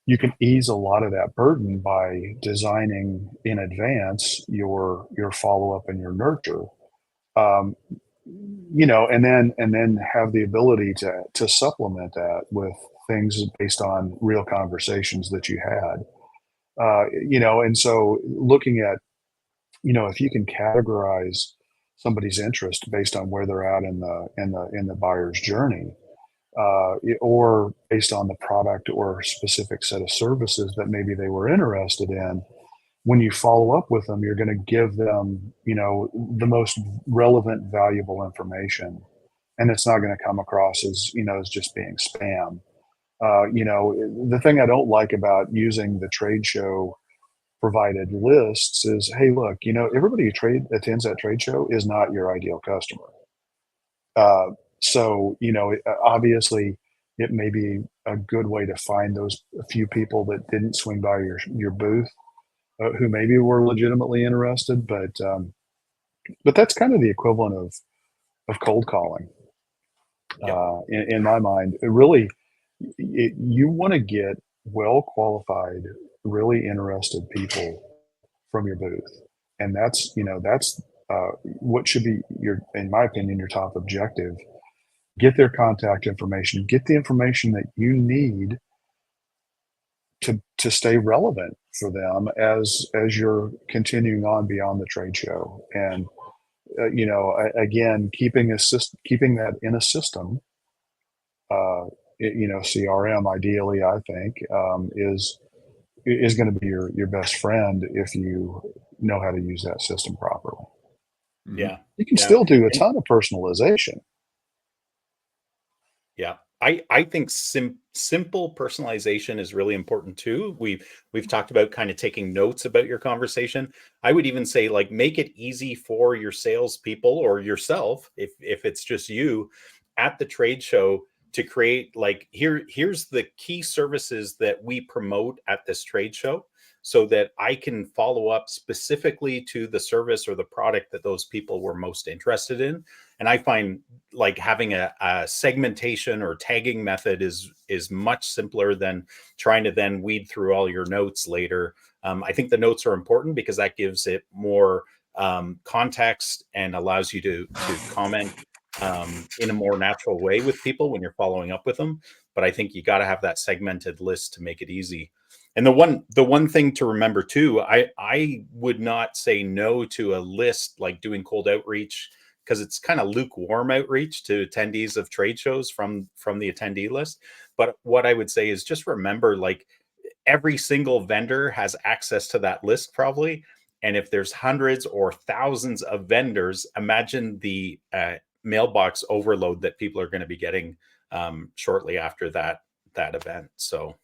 you can ease a lot of that burden by designing in advance your follow-up and your nurture. And then have the ability to supplement that with things based on real conversations that you had. And so looking at, if you can categorize somebody's interest based on where they're at in the buyer's journey, or based on the product or specific set of services that maybe they were interested in, when you follow up with them, you're going to give them, the most relevant, valuable information, and it's not going to come across as just being spam. The thing I don't like about using the trade show provided lists is, hey, look, everybody who attends that trade show is not your ideal customer. So, obviously it may be a good way to find those few people that didn't swing by your booth, who maybe were legitimately interested, but that's kind of the equivalent of cold calling. In my mind, you want to get well qualified, really interested people from your booth, and that's what should be in my opinion, your top objective. Get their contact information, get the information that you need to stay relevant for them as you're continuing on beyond the trade show. And again, keeping that in a system, CRM ideally, I think, is going to be your best friend if you know how to use that system properly. Yeah. You can still do a ton of personalization. Yeah. I think simple personalization is really important too. We've talked about kind of taking notes about your conversation. I would even say, like, make it easy for your salespeople or yourself, if it's just you at the trade show, to create, like, here's the key services that we promote at this trade show, so that I can follow up specifically to the service or the product that those people were most interested in. And I find, like, having a segmentation or tagging method is much simpler than trying to then weed through all your notes later. I think the notes are important because that gives it more context and allows you to comment in a more natural way with people when you're following up with them. But I think you got to have that segmented list to make it easy. And the one thing to remember too, I would not say no to a list like doing cold outreach, because it's kind of lukewarm outreach to attendees of trade shows from the attendee list. But what I would say is just remember, like, every single vendor has access to that list probably. And if there's hundreds or thousands of vendors, imagine the mailbox overload that people are going to be getting shortly after that event. So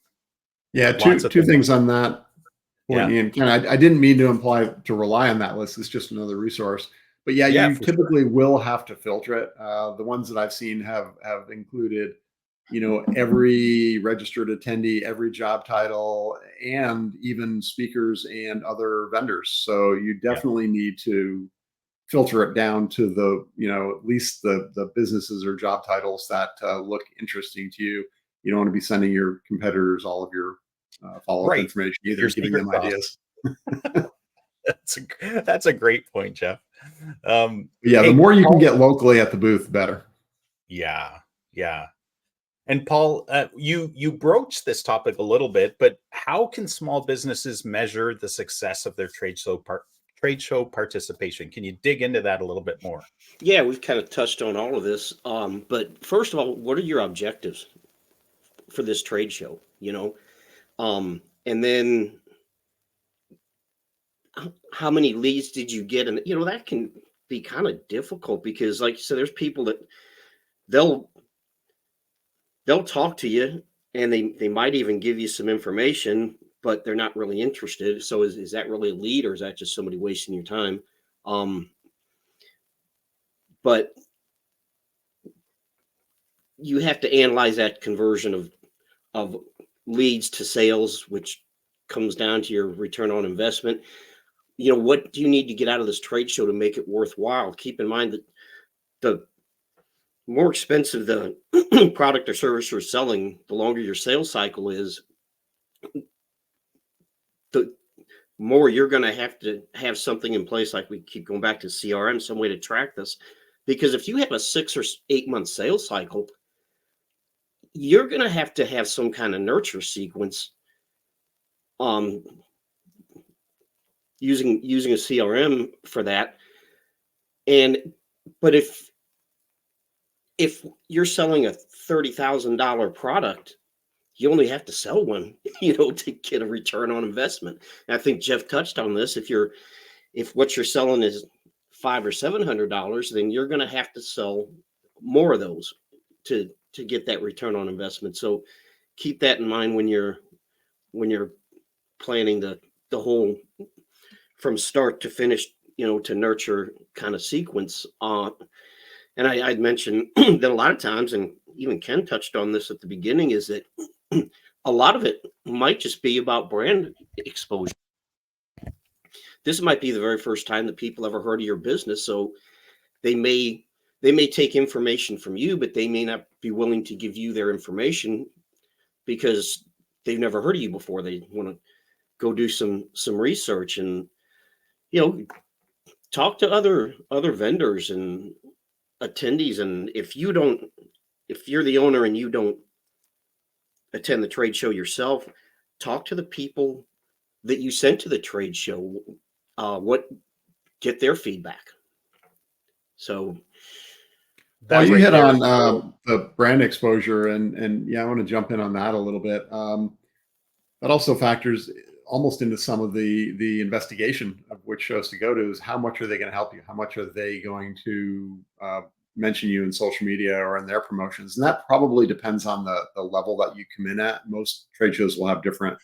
yeah, two things on that point. And I didn't mean to imply to rely on that list. It's just another resource. But yeah, you typically will have to filter it. The ones that I've seen have included, every registered attendee, every job title, and even speakers and other vendors. So you definitely need to filter it down to the, at least the businesses or job titles that look interesting to you. You don't want to be sending your competitors all of your follow-up information either, giving them ideas. That's a great point, Jeff. The more you can get locally at the booth, the better. Yeah. And Paul, you broached this topic a little bit, but how can small businesses measure the success of their trade show participation? Can you dig into that a little bit more? Yeah, we've kind of touched on all of this. But first of all, what are your objectives for this trade show? And then how many leads did you get? And that can be kind of difficult because, like you said, there's people that they'll talk to you and they might even give you some information, but they're not really interested. So is that really a lead, or is that just somebody wasting your time? But you have to analyze that conversion of leads to sales, which comes down to your return on investment. What do you need to get out of this trade show to make it worthwhile? Keep in mind that the more expensive the product or service you're selling, the longer your sales cycle is, the more you're going to have something in place. Like we keep going back to CRM, some way to track this. Because if you have a 6 or 8 month sales cycle, you're going to have some kind of nurture sequence using a CRM for that. But if you're selling a $30,000 product, you only have to sell one, to get a return on investment. And I think Jeff touched on this. If what you're selling is $500 or $700, then you're going to have to sell more of those to get that return on investment. So keep that in mind when you're planning the whole from start to finish, to nurture kind of sequence. And I'd mentioned that a lot of times, and even Ken touched on this at the beginning, is that a lot of it might just be about brand exposure. This might be the very first time that people ever heard of your business. So they may take information from you, but they may not be willing to give you their information because they've never heard of you before. They want to go do some research and, talk to other vendors and attendees. And if you're the owner and you don't attend the trade show yourself, talk to the people that you sent to the trade show. Get their feedback. So Well, you right hit there on the brand exposure, and yeah, I want to jump in on that a little bit. That also factors almost into some of the investigation of which shows to go to. Is how much are they going to help you? How much are they going to mention you in social media or in their promotions? And that probably depends on the level that you come in at. Most trade shows will have different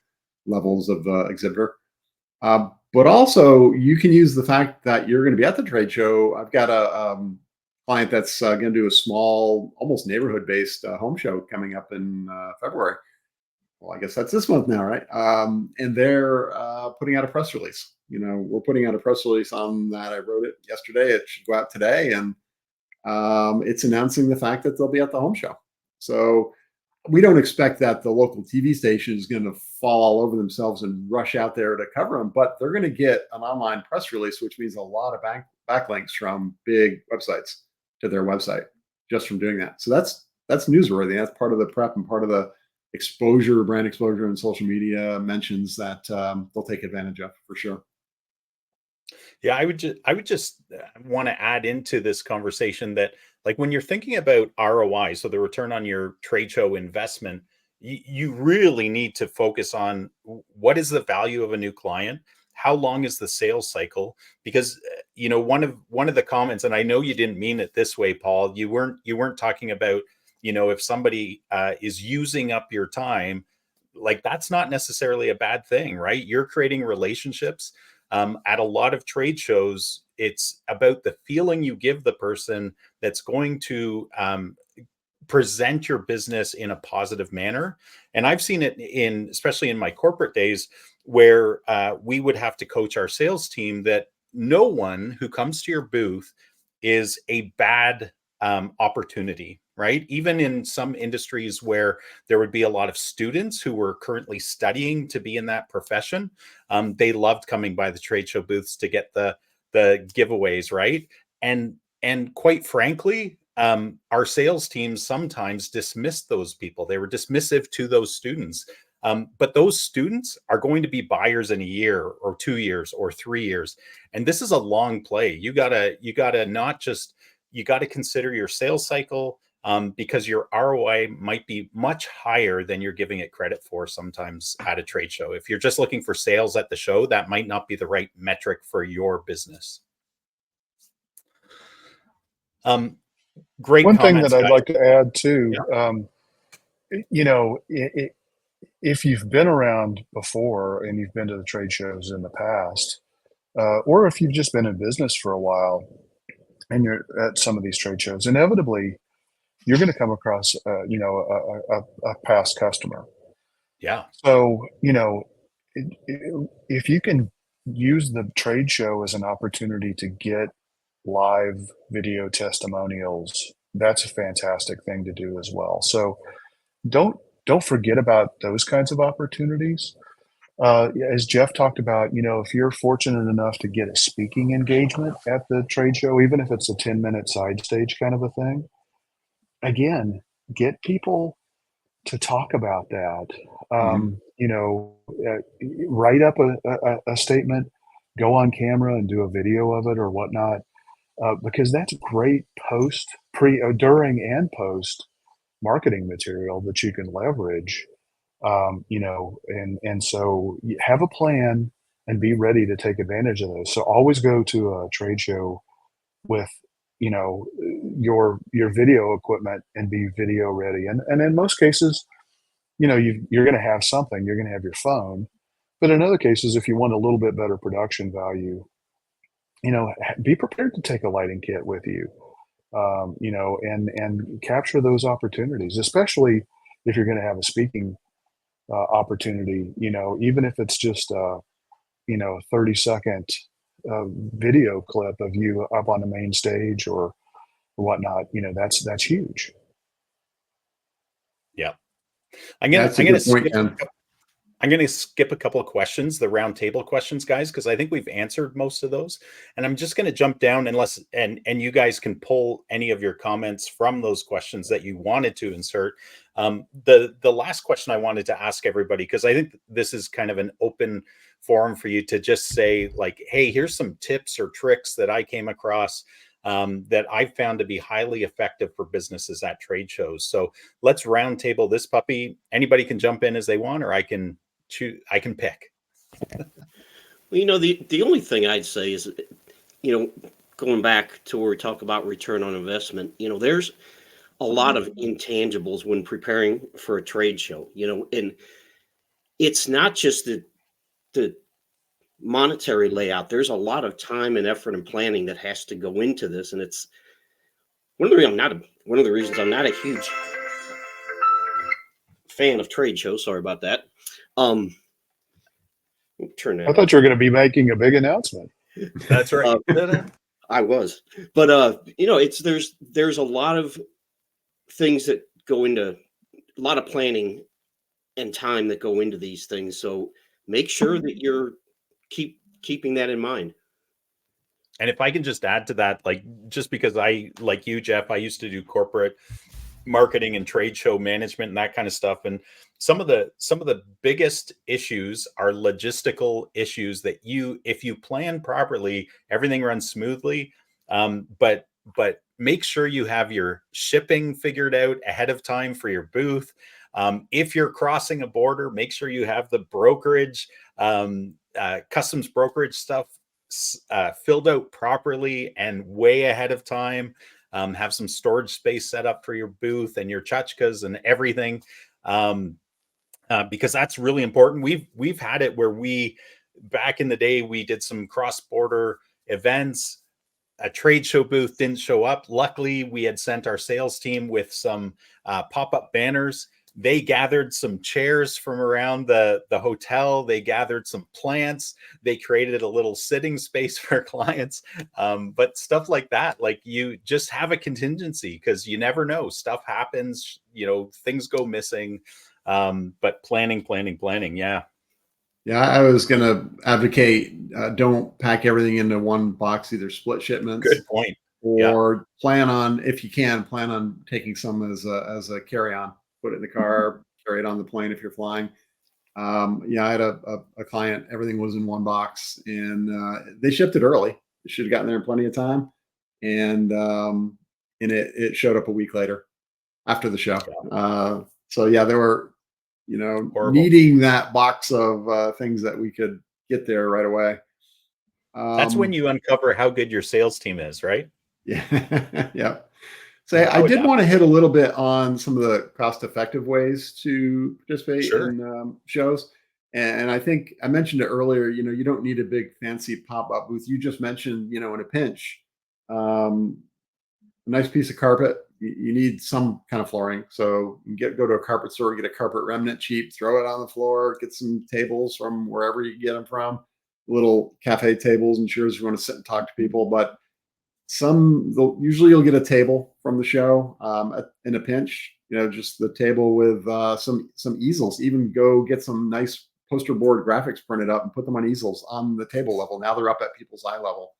levels of exhibitor. But also, you can use the fact that you're going to be at the trade show. I've got a client that's going to do a small, almost neighborhood-based home show coming up in February. Well, I guess that's this month now, right? And they're putting out a press release. We're putting out a press release on that. I wrote it yesterday. It should go out today, and it's announcing the fact that they'll be at the home show. So we don't expect that the local TV station is going to fall all over themselves and rush out there to cover them, but they're going to get an online press release, which means a lot of backlinks from big websites to their website just from doing that. So that's newsworthy. That's part of the prep and part of the exposure, brand exposure, and social media mentions that they'll take advantage of for sure. Yeah, I would just want to add into this conversation that, like, when you're thinking about ROI, so the return on your trade show investment, you really need to focus on what is the value of a new client, how long is the sales cycle, because one of the comments, and I know you didn't mean it this way, Paul, you weren't talking about, if somebody is using up your time, like, that's not necessarily a bad thing, right? You're creating relationships. At a lot of trade shows, it's about the feeling you give the person that's going to present your business in a positive manner. And I've seen it especially in my corporate days, where we would have to coach our sales team that no one who comes to your booth is a bad opportunity, right? Even in some industries where there would be a lot of students who were currently studying to be in that profession, they loved coming by the trade show booths to get the giveaways, right? And quite frankly, our sales teams sometimes dismissed those people. They were dismissive to those students. But those students are going to be buyers in a year or 2 years or 3 years. And this is a long play. You gotta consider your sales cycle, because your ROI might be much higher than you're giving it credit for sometimes at a trade show. If you're just looking for sales at the show, that might not be the right metric for your business. Great. One thing that comments, I'd guys. like to add too, you know, if you've been around before and you've been to the trade shows in the past, or if you've just been in business for a while and you're at some of these trade shows, inevitably you're going to come across, you know, a past customer. Yeah. So, you know, if you can use the trade show as an opportunity to get live video testimonials, that's a fantastic thing to do as well. So don't forget about those kinds of opportunities. As Jeff talked about, you know, if you're fortunate enough to get a speaking engagement at the trade show, even if it's a 10-minute side stage kind of a thing, again, get people to talk about that. You know, write up a statement, go on camera and do a video of it or whatnot, because that's great during and post marketing material that you can leverage. You know, and so you have a plan and be ready to take advantage of those. So always go to a trade show with, you know, your video equipment and be video ready. And in most cases, you know, you're going to have something. You're going to have your phone. But in other cases, if you want a little bit better production value, you know, be prepared to take a lighting kit with you. You know, and capture those opportunities, especially if you're going to have a speaking opportunity. You know, even if it's just you know, 30-second video clip of you up on the main stage or whatnot, you know, that's huge. Yeah. I'm going to skip a couple of questions, the round table questions, guys, because I think we've answered most of those. And I'm just going to jump down and you guys can pull any of your comments from those questions that you wanted to insert. The last question I wanted to ask everybody, because I think this is kind of an open forum for you to just say, like, hey, here's some tips or tricks that I came across that I found to be highly effective for businesses at trade shows. So let's round table this puppy. Anybody can jump in as they want, or I can pick. Well, you know, the only thing I'd say is, you know, going back to where we talk about return on investment, you know, there's a lot of intangibles when preparing for a trade show, you know, and it's not just the monetary layout. There's a lot of time and effort and planning that has to go into this. And it's one of the reasons I'm not a huge fan of trade shows. Sorry about that. Turn that. I thought you were going to be making a big announcement. That's right. I was, but you know, there's a lot of things that go into, a lot of planning and time that go into these things. So make sure that you're keeping that in mind. And if I can just add to that, like, just because I, like you, Jeff, I used to do corporate marketing and trade show management and that kind of stuff. And some of the biggest issues are logistical issues that if you plan properly, everything runs smoothly. But make sure you have your shipping figured out ahead of time for your booth. If you're crossing a border, make sure you have the brokerage, customs brokerage stuff filled out properly and way ahead of time. Have some storage space set up for your booth and your tchotchkes and everything, because that's really important. We've had it where back in the day, we did some cross-border events. A trade show booth didn't show up. Luckily, we had sent our sales team with some pop-up banners. They gathered some chairs from around the hotel. They gathered some plants. They created a little sitting space for clients. But stuff like that, like, you just have a contingency, because you never know. Stuff happens, you know, things go missing. But planning. Yeah. Yeah, I was going to advocate don't pack everything into one box, either split shipments. Good point. or plan on, if you can, plan on taking some as a carry on. Put it in the car, carry it on the plane if you're flying. Yeah, I had a client. Everything was in one box, and they shipped it early. It should have gotten there in plenty of time, and it showed up a week later after the show. So yeah, they were, Horrible. needing that box of things that we could get there right away. That's when you uncover how good your sales team is, right? Yeah, yeah. So How I it did want to happens. hit a little bit on some of the cost-effective ways to participate Sure. in shows. And I think I mentioned it earlier, you don't need a big fancy pop-up booth. You just mentioned, in a pinch, um, a nice piece of carpet. You need some kind of flooring. So you go to a carpet store, get a carpet remnant cheap, throw it on the floor, get some tables from wherever you get them from, little cafe tables and chairs if you want to sit and talk to people. But usually you'll get a table from the show in a pinch, just the table with some easels. Even go get some nice poster board graphics printed up and put them on easels on the table level. Now they're up at people's eye level.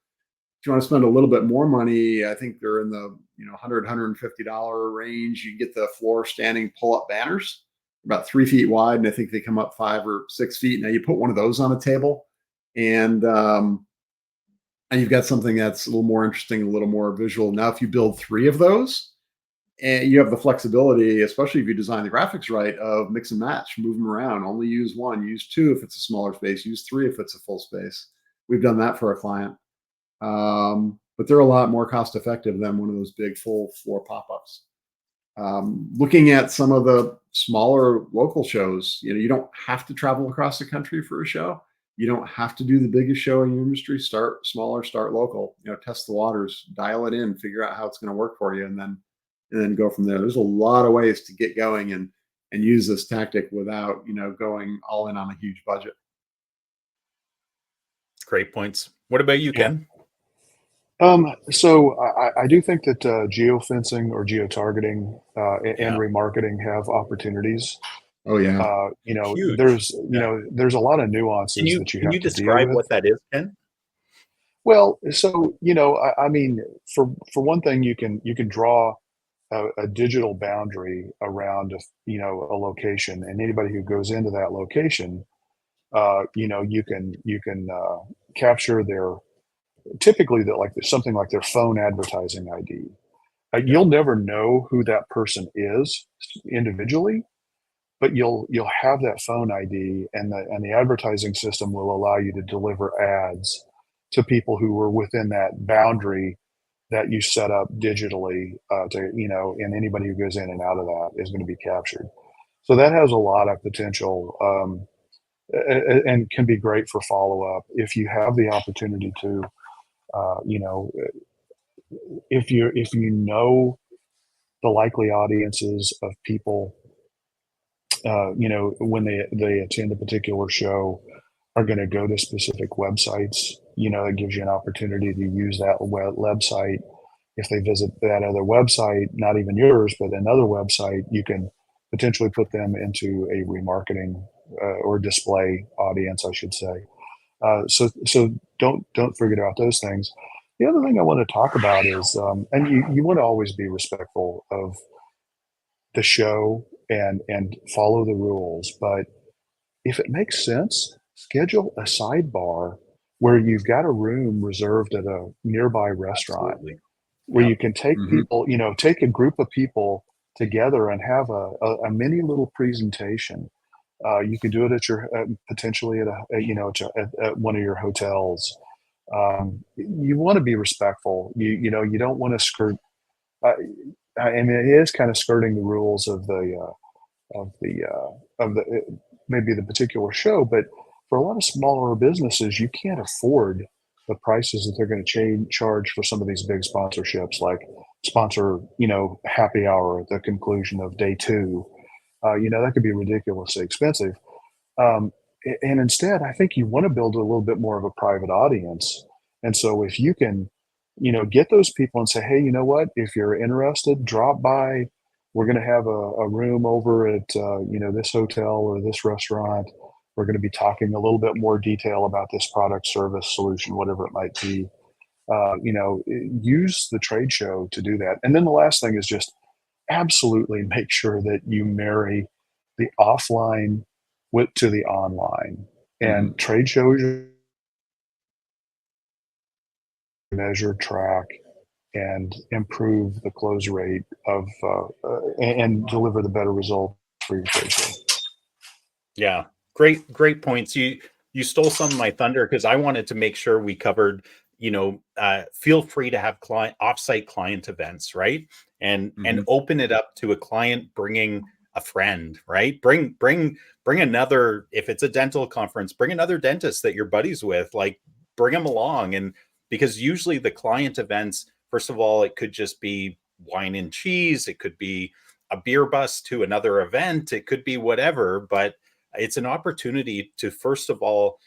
If you want to spend a little bit more money, I think they're in the $100-$150 range. You get the floor standing pull-up banners, about 3 feet wide, and I think they come up 5 or 6 feet. Now you put one of those on a table, and you've got something that's a little more interesting, a little more visual. Now, if you build 3 of those, and you have the flexibility, especially if you design the graphics right, of mix and match, move them around. Only use 1, use 2 if it's a smaller space, use 3 if it's a full space. We've done that for a client. But they're a lot more cost effective than one of those big full floor pop-ups. Looking at some of the smaller local shows, you don't have to travel across the country for a show. You don't have to do the biggest show in your industry. Start smaller, start local, test the waters, dial it in, figure out how it's going to work for you, and then go from there. There's a lot of ways to get going and use this tactic without, going all in on a huge budget. Great points. What about you, Yeah. Ken? So I do think that geofencing or geotargeting and Yeah. remarketing have opportunities. Oh yeah. Huge. There's a lot of nuances Can you that you can have you to deal describe with. what that is, Ken? Well, so I mean, for one thing, you can draw a digital boundary around a location, and anybody who goes into that location, you can capture their typically something like their phone advertising ID. Yeah. You'll never know who that person is individually, but you'll have that phone ID, and the advertising system will allow you to deliver ads to people who were within that boundary that you set up digitally and anybody who goes in and out of that is going to be captured. So that has a lot of potential, and can be great for follow up if you have the opportunity to, uh, you know, if you know the likely audiences of people, when they attend a particular show, are going to go to specific websites. It gives you an opportunity to use that website. If they visit that other website, not even yours, but another website, you can potentially put them into a remarketing or display audience, I should say. So don't forget about those things. The other thing I want to talk about is, and you want to always be respectful of the show and follow the rules, but if it makes sense, schedule a sidebar where you've got a room reserved at a nearby restaurant Absolutely. where Yeah. you can take Mhm. people, take a group of people together and have a mini little presentation. You can do it at your potentially at at one of your hotels. You want to be respectful. You don't want to skirt. Uh, I mean, it is kind of skirting the rules of the maybe the particular show, but for a lot of smaller businesses, you can't afford the prices that they're going to charge for some of these big sponsorships, like sponsor, happy hour at the conclusion of day 2. That could be ridiculously expensive. And instead, I think you want to build a little bit more of a private audience. And so if you can, get those people and say, hey, you know what, if you're interested, drop by. We're going to have a room over at, this hotel or this restaurant. We're going to be talking a little bit more detail about this product, service, solution, whatever it might be. use the trade show to do that. And then the last thing is just absolutely make sure that you marry the offline to the online. And trade shows measure, track, and improve the close rate of and deliver the better result for your trade show. Yeah, great points. You stole some of my thunder because I wanted to make sure we covered, feel free to have offsite client events, right? And open it up to a client bringing a friend, right? Bring another, if it's a dental conference, bring another dentist that you're buddies with, like bring them along. And because usually the client events, first of all, it could just be wine and cheese. It could be a beer bus to another event. It could be whatever, but it's an opportunity to, first of all,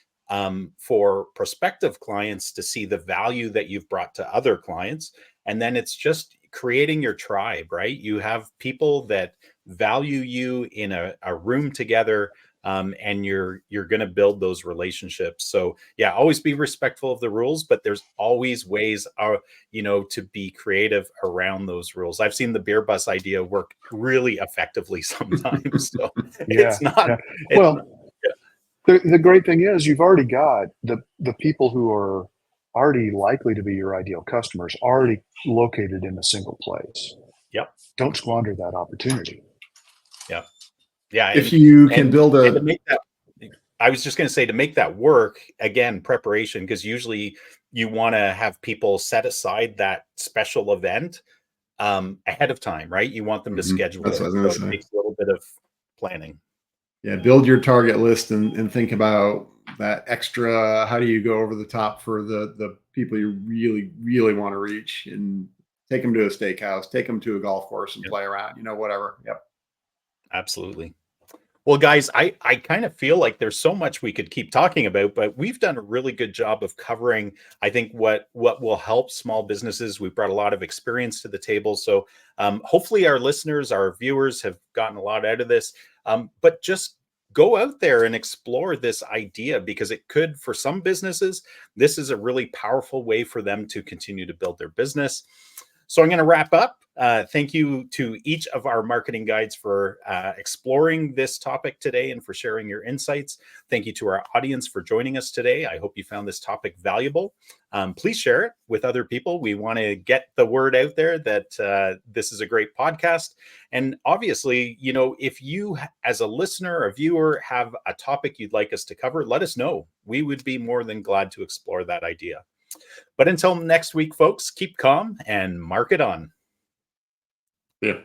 for prospective clients to see the value that you've brought to other clients. And then it's just creating your tribe, right? You have people that value you in a room together, and you're going to build those relationships. So yeah, always be respectful of the rules, but there's always ways, to be creative around those rules. I've seen the beer bus idea work really effectively sometimes. So it's not. Yeah. Well, the great thing is you've already got the people who are already likely to be your ideal customers already located in a single place. Yep. Don't squander that opportunity. Yeah. Yeah. If you can build I was just going to say, to make that work, again, preparation, because usually you want to have people set aside that special event ahead of time, right? You want them to schedule it. So it takes a little bit of planning. Yeah, build your target list and think about that extra. How do you go over the top for the people you really, really want to reach, and take them to a steakhouse, take them to a golf course and play around, whatever. Yep. Absolutely. Well, guys, I kind of feel like there's so much we could keep talking about, but we've done a really good job of covering, I think, what will help small businesses. We've brought a lot of experience to the table. So hopefully our listeners, our viewers have gotten a lot out of this. But just go out there and explore this idea, because it could, for some businesses, this is a really powerful way for them to continue to build their business. So I'm going to wrap up. Thank you to each of our marketing guides for exploring this topic today and for sharing your insights. Thank you to our audience for joining us today. I hope you found this topic valuable. Please share it with other people. We want to get the word out there that this is a great podcast. And obviously, if you as a listener or viewer have a topic you'd like us to cover, let us know. We would be more than glad to explore that idea. But until next week, folks, keep calm and market on. Yeah.